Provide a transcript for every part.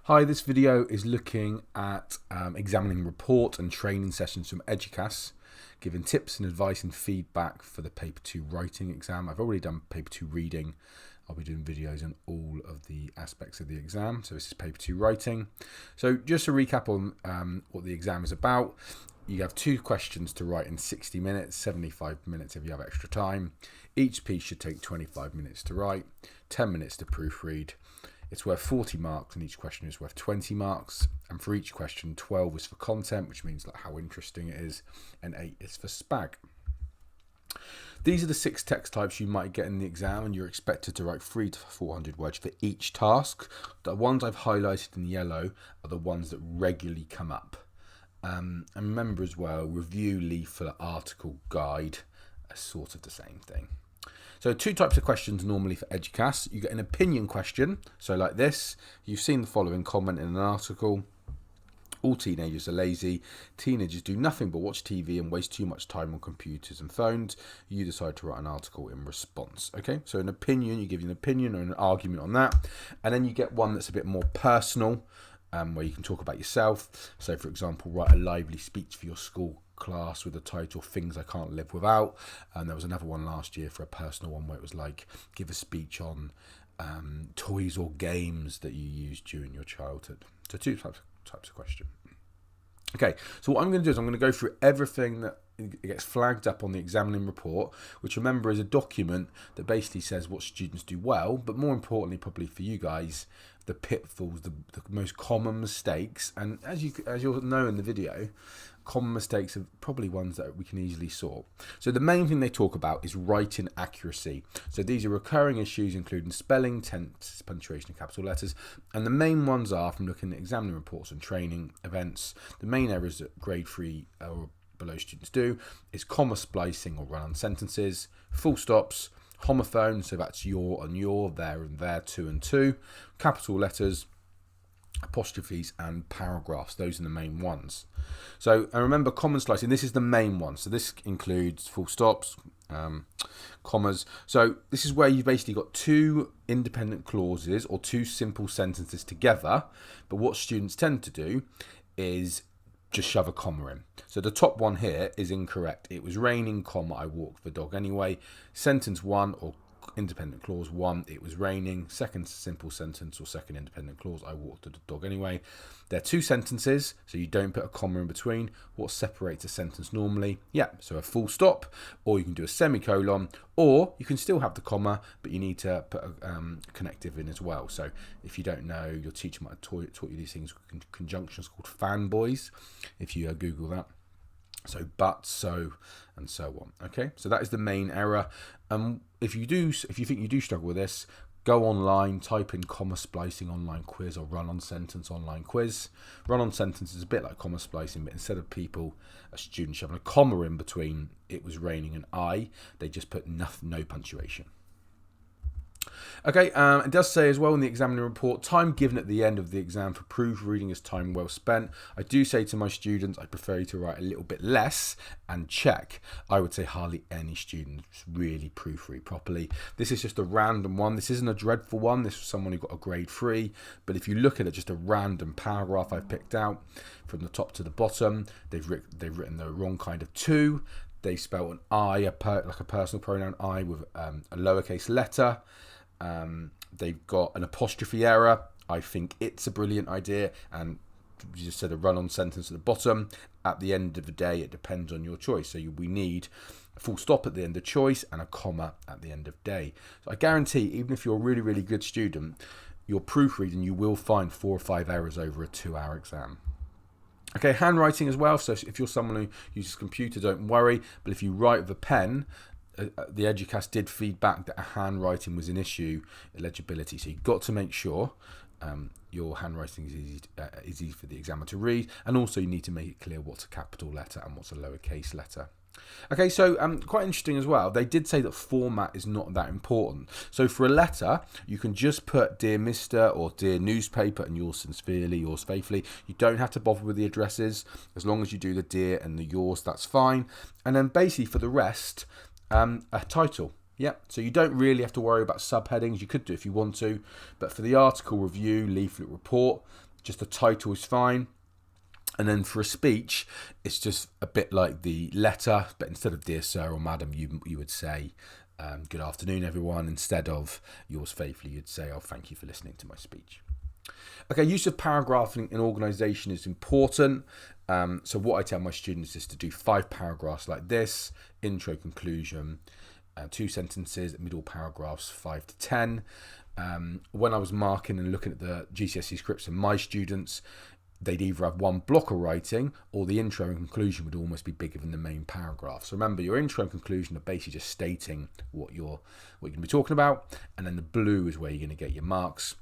Hi, this video is looking at examining report and training sessions from EDUQAS, giving tips and advice and feedback for the Paper 2 writing exam. I've already done Paper 2 reading. I'll be doing videos on all of the aspects of the exam. So this is Paper 2 writing. So just to recap on what the exam is about, you have 2 questions to write in 60 minutes, 75 minutes if you have extra time. Each piece should take 25 minutes to write, 10 minutes to proofread. It's worth 40 marks and each question is worth 20 marks. And for each question, 12 is for content, which means like how interesting it is, and 8 is for spag. These are the 6 text types you might get in the exam, and you're expected to write 300 to 400 words for each task. The ones I've highlighted in yellow are the ones that regularly come up. And remember as well, review, leaflet, article, guide are sort of the same thing. So 2 types of questions normally for EDUQAS. You get an opinion question, so like this. You've seen the following comment in an article. All teenagers are lazy. Teenagers do nothing but watch TV and waste too much time on computers and phones. You decide to write an article in response. Okay, so an opinion, you give you an opinion or an argument on that. And then you get one that's a bit more personal, where you can talk about yourself. So for example, write a lively speech for your school class with the title Things I Can't Live Without. And there was another one last year for a personal one where it was like, give a speech on toys or games that you used during your childhood. So 2 types of question. Okay, so what I'm going to do is I'm going to go through everything that gets flagged up on the examining report, which remember is a document that basically says what students do well, but more importantly probably for you guys, the pitfalls, the most common mistakes. And as you'll know in the video, common mistakes are probably ones that we can easily sort. So the main thing they talk about is writing accuracy. So these are recurring issues including spelling, tense, punctuation and capital letters. And the main ones are, from looking at examining reports and training events, the main errors that grade 3 or below students do is comma splicing or run-on sentences, full stops, homophones, so that's your and your, there and there, to and to, capital letters, apostrophes and paragraphs. Those are the main ones. So and remember, common splicing, this is the main one. So this includes full stops, commas. So this is where you've basically got 2 independent clauses or 2 simple sentences together, but what students tend to do is just shove a comma in. So the top one here is incorrect. It was raining, comma, I walked the dog anyway. Sentence 1 or independent clause 1, it was raining. Second simple sentence or second independent clause, I walked the dog anyway. They're 2 sentences, so you don't put a comma in between. What separates a sentence normally? Yeah, so a full stop, or you can do a semicolon, or you can still have the comma, but you need to put a connective in as well. So if you don't know, your teacher might have taught you these things, conjunctions called fanboys, if you Google that. So but, so, and so on. Okay, so that is the main error. If you think you do struggle with this, go online, type in comma splicing online quiz or run-on sentence online quiz. Run-on sentence is a bit like comma splicing, but instead of a student shoving a comma in between it was raining and I, they just put no punctuation. Okay, it does say as well in the examining report, time given at the end of the exam for proofreading is time well spent. I do say to my students, I prefer you to write a little bit less and check. I would say hardly any students really proofread properly. This is just a random one. This isn't a dreadful one. This was someone who got a grade 3. But if you look at it, just a random paragraph I've picked out from the top to the bottom, they've written the wrong kind of to. They spelled an I, like a personal pronoun I, with a lowercase letter. They've got an apostrophe error. I think it's a brilliant idea, and you just said a run-on sentence at the bottom. At the end of the day, it depends on your choice. So we need a full stop at the end of choice and a comma at the end of day. So I guarantee, even if you're a really, really good student, your proofreading, you will find 4 or 5 errors over a 2-hour exam. Okay, handwriting as well. So if you're someone who uses computer, don't worry. But if you write with a pen, the EDUQAS did feedback that handwriting was an issue at legibility. So you've got to make sure your handwriting is easy for the examiner to read. And also you need to make it clear what's a capital letter and what's a lowercase letter. Okay, so quite interesting as well. They did say that format is not that important. So for a letter, you can just put Dear Mr. or Dear Newspaper and yours sincerely, yours faithfully. You don't have to bother with the addresses. As long as you do the dear and the yours, that's fine. And then basically for the rest, a title. Yeah, so you don't really have to worry about subheadings. You could do if you want to, but for the article, review, leaflet, report, just the title is fine. And then for a speech, it's just a bit like the letter, but instead of dear sir or madam, you would say, good afternoon, everyone. Instead of yours faithfully, you'd say, oh, thank you for listening to my speech. Okay, use of paragraphing in organisation is important. So what I tell my students is to do 5 paragraphs like this: intro, conclusion, 2 sentences, middle paragraphs 5 to 10. When I was marking and looking at the GCSE scripts of my students, they'd either have one block of writing, or the intro and conclusion would almost be bigger than the main paragraph. So remember, your intro and conclusion are basically just stating what you're going to be talking about, and then the blue is where you're going to get your marks.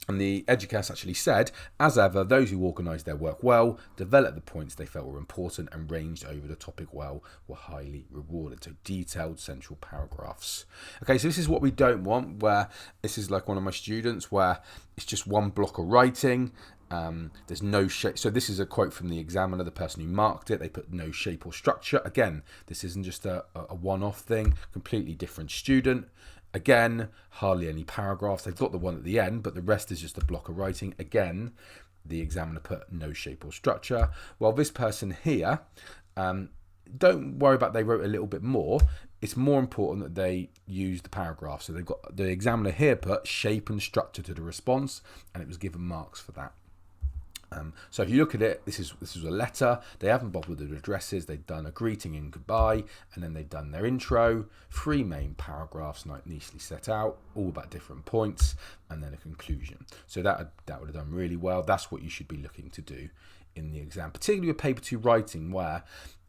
And the EDUQAS actually said, as ever, those who organised their work well, developed the points they felt were important, and ranged over the topic well, were highly rewarded. So detailed central paragraphs. Okay, so this is what we don't want, where this is like one of my students, where it's just one block of writing. There's no shape. So this is a quote from the examiner, the person who marked it. They put no shape or structure. Again, this isn't just a one-off thing. Completely different student. Again, hardly any paragraphs. They've got the one at the end, but the rest is just a block of writing. Again, the examiner put no shape or structure. Well, this person here, don't worry about they wrote a little bit more. It's more important that they use the paragraph. So they've got the examiner here put shape and structure to the response, and it was given marks for that. So if you look at it, this is a letter. They haven't bothered with the addresses. They've done a greeting and goodbye, and then they've done their intro, 3 main paragraphs nicely set out, all about different points, and then a conclusion. So that would have done really well. That's what you should be looking to do in the exam, particularly with paper 2 writing, where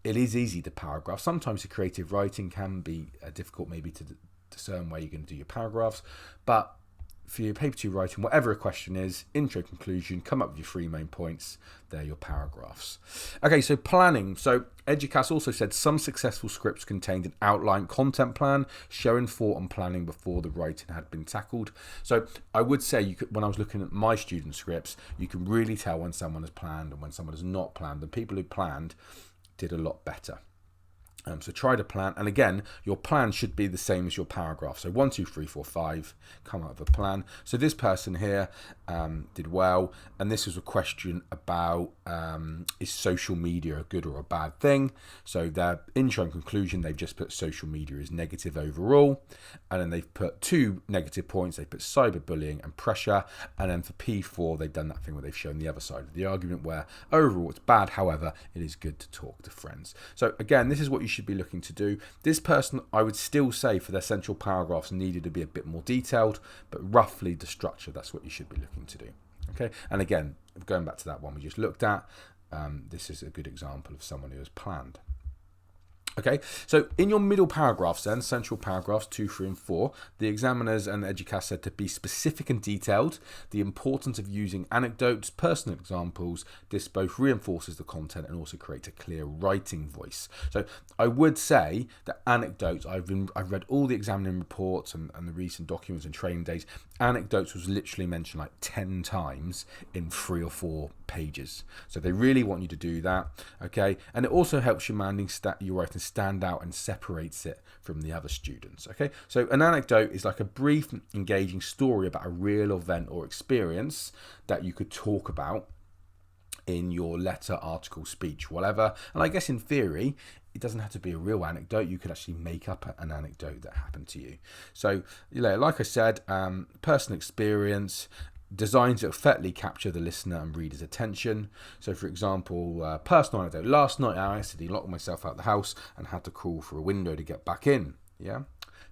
it is easy to paragraph. Sometimes the creative writing can be difficult maybe to discern where you're going to do your paragraphs, but for your paper 2 writing, whatever a question is, intro, conclusion, come up with your 3 main points. They're your paragraphs. Okay, so planning. So EDUQAS also said some successful scripts contained an outline content plan showing thought and planning before the writing had been tackled. So I would say, when I was looking at my student scripts, you can really tell when someone has planned and when someone has not planned. The people who planned did a lot better. So try to plan, and again, your plan should be the same as your paragraph. So 1, 2, 3, 4, 5, come up with a plan. So this person here did well, and this was a question about is social media a good or a bad thing? So their intro and conclusion, they've just put social media is negative overall, and then they've put 2 negative points. They put cyberbullying and pressure, and then for P4, they've done that thing where they've shown the other side of the argument, where overall it's bad, however, it is good to talk to friends. So again, this is what you should be looking to do. This person, I would still say, for their central paragraphs, needed to be a bit more detailed, but roughly the structure, that's what you should be looking to do. Okay, and again, going back to that one we just looked at, this is a good example of someone who has planned. Okay, so in your middle paragraphs then, central paragraphs 2, 3 and 4, the examiners and EDUQAS said to be specific and detailed, the importance of using anecdotes, personal examples. This both reinforces the content and also creates a clear writing voice. So I would say that anecdotes, I've read all the examining reports and the recent documents and training days. Anecdotes was literally mentioned like 10 times in 3 or 4 pages. So they really want you to do that. Okay, and it also helps your writing stand out and separates it from the other students. Okay, so an anecdote is like a brief, engaging story about a real event or experience that you could talk about in your letter, article, speech, whatever. And I guess in theory, it doesn't have to be a real anecdote. You could actually make up an anecdote that happened to you. So, like I said, personal experience, designs that effectively capture the listener and reader's attention. So, for example, personal anecdote. Last night, I accidentally locked myself out of the house and had to crawl for a window to get back in. Yeah.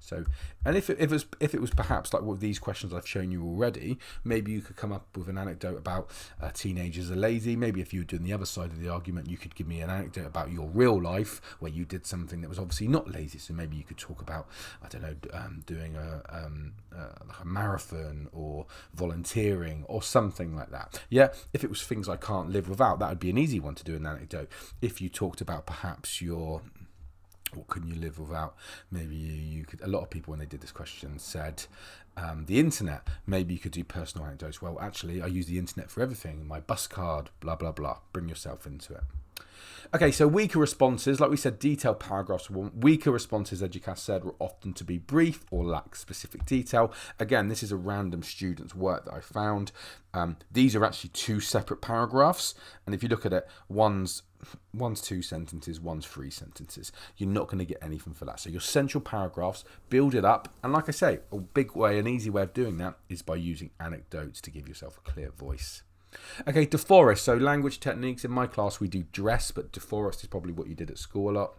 So, and if it was perhaps like with these questions I've shown you already, maybe you could come up with an anecdote about teenagers are lazy. Maybe if you were doing the other side of the argument, you could give me an anecdote about your real life where you did something that was obviously not lazy. So maybe you could talk about, I don't know, doing like a marathon or volunteering or something like that. Yeah, if it was things I can't live without, that would be an easy one to do an anecdote. If you talked about perhaps your what can you live without? Maybe you could. A lot of people, when they did this question, said the internet. Maybe you could do personal anecdotes. Well, actually, I use the internet for everything. My bus card, blah blah blah. Bring yourself into it. Okay, so weaker responses, like we said, detailed paragraphs. Weaker responses, EDUQAS said, were often to be brief or lack specific detail. Again, this is a random student's work that I found. These are actually two separate paragraphs, and if you look at it, one's 2 sentences, one's 3 sentences. You're not going to get anything for that. So your central paragraphs, build it up, and like I say, a big way, an easy way of doing that is by using anecdotes to give yourself a clear voice. Okay, DeForest. So language techniques. In my class, we do dress, but DeForest is probably what you did at school a lot.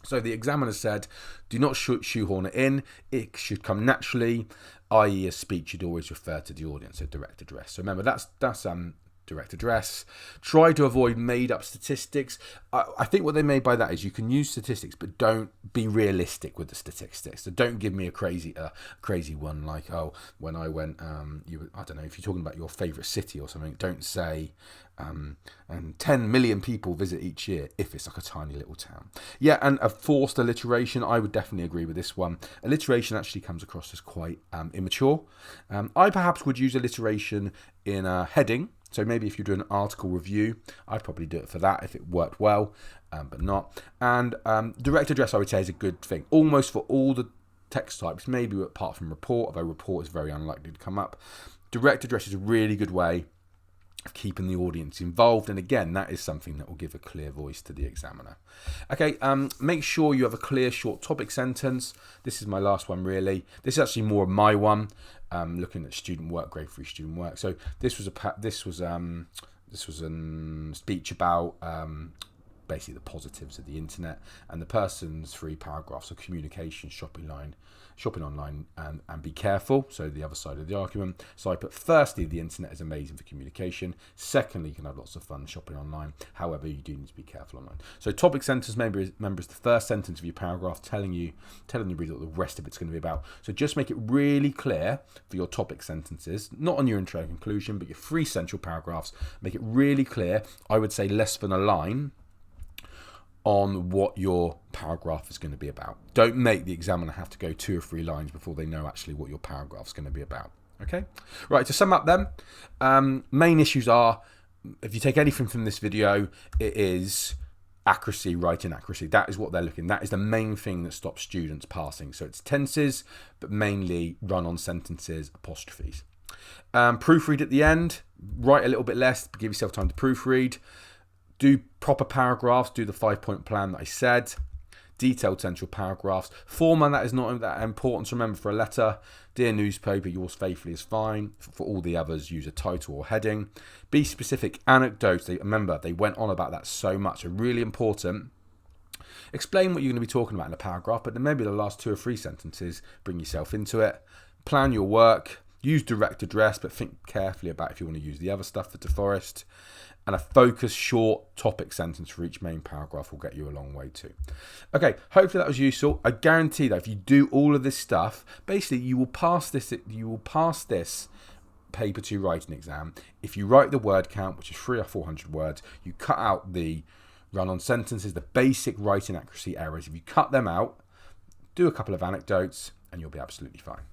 So the examiner said, do not shoehorn it in. It should come naturally, i.e. a speech, you'd always refer to the audience, so direct address. So remember, that's direct address. Try to avoid made-up statistics. I think what they mean by that is you can use statistics, but don't be realistic with the statistics. So don't give me a crazy one like, oh, when I went, I don't know, if you're talking about your favourite city or something, don't say, and 10 million people visit each year if it's like a tiny little town. Yeah, and a forced alliteration, I would definitely agree with this one. Alliteration actually comes across as quite immature. I perhaps would use alliteration in a heading. So maybe if you do an article review, I'd probably do it for that if it worked well, but not. And direct address, I would say, is a good thing. Almost for all the text types, maybe apart from report, although report is very unlikely to come up. Direct address is a really good way of keeping the audience involved, and again, that is something that will give a clear voice to the examiner. Okay, make sure you have a clear short topic sentence. This is my last one really. This is actually more of my one, looking at student work, grade 3 student work. So this was a speech about basically the positives of the internet, and the person's 3 paragraphs of communication, shopping online, and be careful. So the other side of the argument. So I put, firstly, the internet is amazing for communication. Secondly, you can have lots of fun shopping online. However, you do need to be careful online. So topic sentence, remember, is the first sentence of your paragraph, telling the reader what the rest of it's going to be about. So just make it really clear for your topic sentences, not on your intro and conclusion, but your 3 central paragraphs. Make it really clear. I would say less than a line on what your paragraph is going to be about. Don't make the examiner have to go 2 or 3 lines before they know actually what your paragraph is going to be about. Okay? Right, to sum up then, main issues are, if you take anything from this video, it is accuracy, writing accuracy. That is what they're looking. That is the main thing that stops students passing. So it's tenses, but mainly run-on sentences, apostrophes. Proofread at the end. Write a little bit less, but give yourself time to proofread. Do proper paragraphs, do the 5-point plan that I said. Detailed central paragraphs. Format, that is not that important to remember for a letter. Dear newspaper, yours faithfully is fine. For all the others, use a title or heading. Be specific. Anecdotes, remember, they went on about that so much. Are really important. Explain what you're going to be talking about in a paragraph, but then maybe the last 2 or 3 sentences, bring yourself into it. Plan your work. Use direct address, but think carefully about if you want to use the other stuff for DeForest. And a focused, short topic sentence for each main paragraph will get you a long way too. Okay, hopefully that was useful. I guarantee that if you do all of this stuff, basically you will pass this paper 2 writing exam. If you write the word count, which is 300 or 400 words, you cut out the run-on sentences, the basic writing accuracy errors. If you cut them out, do a couple of anecdotes, and you'll be absolutely fine.